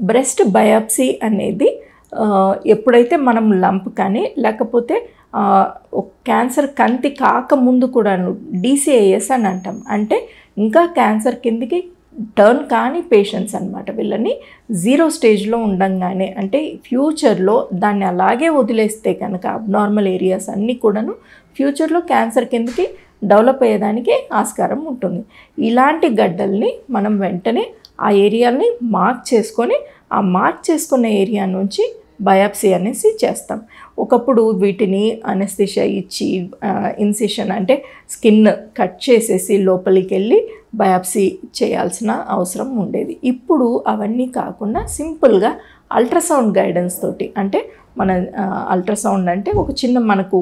Breast biopsy అనేది ఎప్పుడైతే మనం లంప్ కానీ లేకపోతే క్యాన్సర్ కంతి కాకముందు కూడాను DCIS అని అంటాం. అంటే ఇంకా క్యాన్సర్ కిందికి టర్న్ కాని పేషెంట్స్ అనమాట. వీళ్ళని 0 స్టేజ్లో ఉండంగానే, అంటే ఫ్యూచర్లో దాన్ని అలాగే వదిలేస్తే కనుక అబ్నార్మల్ ఏరియాస్ అన్నీ కూడాను ఫ్యూచర్లో క్యాన్సర్ కిందకి డెవలప్ అయ్యేదానికి ఆస్కారం ఉంటుంది. ఇలాంటి గడ్డల్ని మనం వెంటనే ఆ ఏరియాని మార్క్ చేసుకొని ఆ మార్క్ చేసుకున్న ఏరియా నుంచి బయాప్సీ అనేసి చేస్తాం. ఒకప్పుడు వీటిని అనెస్థీషియా ఇచ్చి ఇన్సిషన్ అంటే స్కిన్ కట్ చేసేసి లోపలికి వెళ్ళి బయాప్సీ చేయాల్సిన అవసరం ఉండేది. ఇప్పుడు అవన్నీ కాకుండా సింపుల్గా అల్ట్రాసౌండ్ గైడెన్స్ తోటి, అంటే మన అల్ట్రాసౌండ్ అంటే ఒక చిన్న మనకు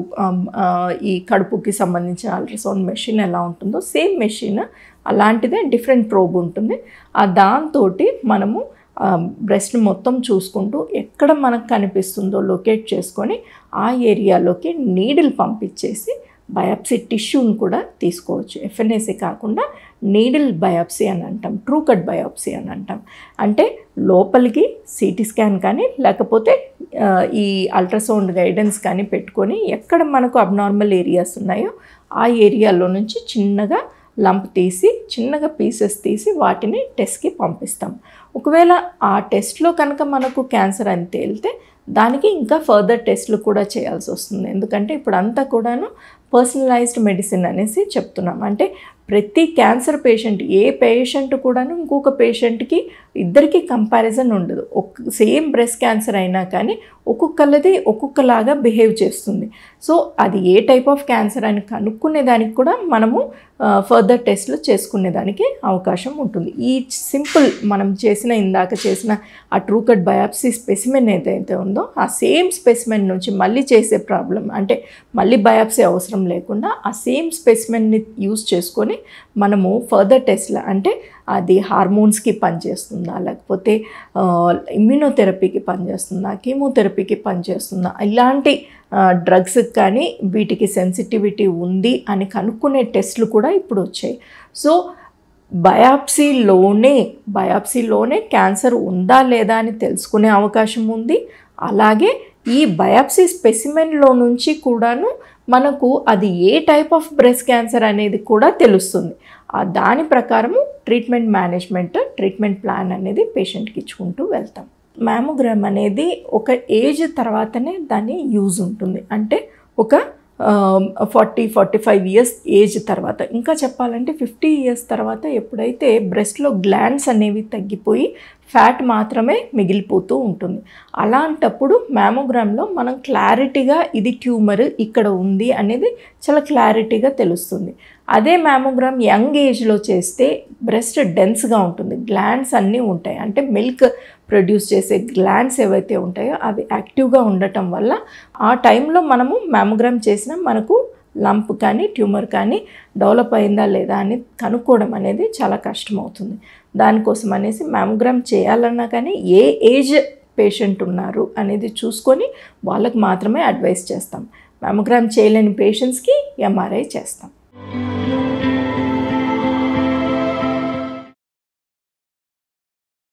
ఈ కడుపుకి సంబంధించిన అల్ట్రాసౌండ్ మెషిన్ ఎలా ఉంటుందో సేమ్ మెషిన్ అలాంటిదే, డిఫరెంట్ ప్రోబ్ ఉంటుంది. దాంతో మనము బ్రెస్ట్ని మొత్తం చూసుకుంటూ ఎక్కడ మనకు కనిపిస్తుందో లొకేట్ చేసుకొని ఆ ఏరియాలోకి నీడిల్ పంపించేసి బయాప్సీ టిష్యూని కూడా తీసుకోవచ్చు. FNAC కాకుండా నీడిల్ బయాప్సీ అని అంటాం, ట్రూ కట్ బయాప్సీ అని అంటాం. అంటే లోపలికి CT స్కాన్ కానీ లేకపోతే ఈ అల్ట్రాసౌండ్ గైడెన్స్ కానీ పెట్టుకొని ఎక్కడ మనకు అబ్నార్మల్ ఏరియాస్ ఉన్నాయో ఆ ఏరియాలో నుంచి చిన్నగా లంప్ తీసి చిన్నగా పీసెస్ తీసి వాటిని టెస్ట్కి పంపిస్తాం. ఒకవేళ ఆ టెస్ట్లో కనుక మనకు క్యాన్సర్ అని తేలితే దానికి ఇంకా ఫర్దర్ టెస్ట్లు కూడా చేయాల్సి వస్తుంది. ఎందుకంటే ఇప్పుడు అంతా కూడాను పర్సనలైజ్డ్ మెడిసిన్ అనేసి చెప్తున్నాం. అంటే ప్రతి క్యాన్సర్ పేషెంట్, ఏ పేషెంట్ కూడాను ఇంకొక పేషెంట్కి ఇద్దరికి కంపారిజన్ ఉండదు. సేమ్ బ్రెస్ట్ క్యాన్సర్ అయినా కానీ ఒక్కొక్కళ్ళది ఒక్కొక్కలాగా బిహేవ్ చేస్తుంది. సో అది ఏ టైప్ ఆఫ్ క్యాన్సర్ అని కనుక్కునే దానికి కూడా మనము ఫర్దర్ టెస్ట్లు చేసుకునేదానికి అవకాశం ఉంటుంది. ఈ సింపుల్ మనం ఇందాక చేసిన ఆ ట్రూ కట్ బయాప్సీ స్పెసిమెన్ ఏదైతే ఉందో ఆ సేమ్ స్పెసిమెన్ నుంచి మళ్ళీ చేసే ప్రాబ్లం, అంటే మళ్ళీ బయాప్సీ అవసరం లేకుండా ఆ సేమ్ స్పెసిమెన్ని యూజ్ చేసుకొని మనము ఫర్దర్ టెస్ట్లు, అంటే అది హార్మోన్స్కి పనిచేస్తుందా, లేకపోతే ఇమ్యూనోథెరపీకి పనిచేస్తుందా, కీమోథెరపీకి పనిచేస్తుందా, ఇలాంటి డ్రగ్స్కి కానీ వీటికి సెన్సిటివిటీ ఉంది అని కనుక్కునే టెస్ట్లు కూడా ఇప్పుడు వచ్చాయి. సో బయాప్సీలోనే క్యాన్సర్ ఉందా లేదా అని తెలుసుకునే అవకాశం ఉంది. అలాగే ఈ బయాప్సీ స్పెసిమెన్లో నుంచి కూడాను మనకు అది ఏ టైప్ ఆఫ్ బ్రెస్ట్ క్యాన్సర్ అనేది కూడా తెలుస్తుంది. దాని ప్రకారము ట్రీట్మెంట్ ప్లాన్ అనేది పేషెంట్కి ఇచ్చుకుంటూ వెళ్తాం. మ్యామోగ్రామ్ అనేది ఒక ఏజ్ తర్వాతనే దాని యూజ్ ఉంటుంది. అంటే ఒక 40-45 ఇయర్స్ ఏజ్ తర్వాత, ఇంకా చెప్పాలంటే 50 ఇయర్స్ తర్వాత ఎప్పుడైతే బ్రెస్ట్లో గ్లాండ్స్ అనేవి తగ్గిపోయి ఫ్యాట్ మాత్రమే మిగిలిపోతూ ఉంటుంది. అలాంటప్పుడు మ్యామోగ్రామ్లో మనం క్లారిటీగా ఇది ట్యూమర్ ఇక్కడ ఉంది అనేది చాలా క్లారిటీగా తెలుస్తుంది. అదే మ్యామోగ్రామ్ యంగ్ ఏజ్లో చేస్తే బ్రెస్ట్ డెన్స్గా ఉంటుంది, గ్లాండ్స్ అన్నీ ఉంటాయి. అంటే మిల్క్ ప్రొడ్యూస్ చేసే గ్లాండ్స్ ఏవైతే ఉంటాయో అవి యాక్టివ్గా ఉండటం వల్ల ఆ టైంలో మనము మ్యామోగ్రామ్ చేసినా మనకు లంప్ కానీ ట్యూమర్ కానీ డెవలప్ అయిందా లేదా అని కనుక్కోవడం అనేది చాలా కష్టమవుతుంది. దానికోసం అనేసి మ్యామోగ్రామ్ చేయాలన్నా కానీ ఏ ఏజ్ పేషెంట్ ఉన్నారు అనేది చూసుకొని వాళ్ళకి మాత్రమే అడ్వైస్ చేస్తాం. మ్యామోగ్రామ్ చేయలేని పేషెంట్స్కి MRI చేస్తాం.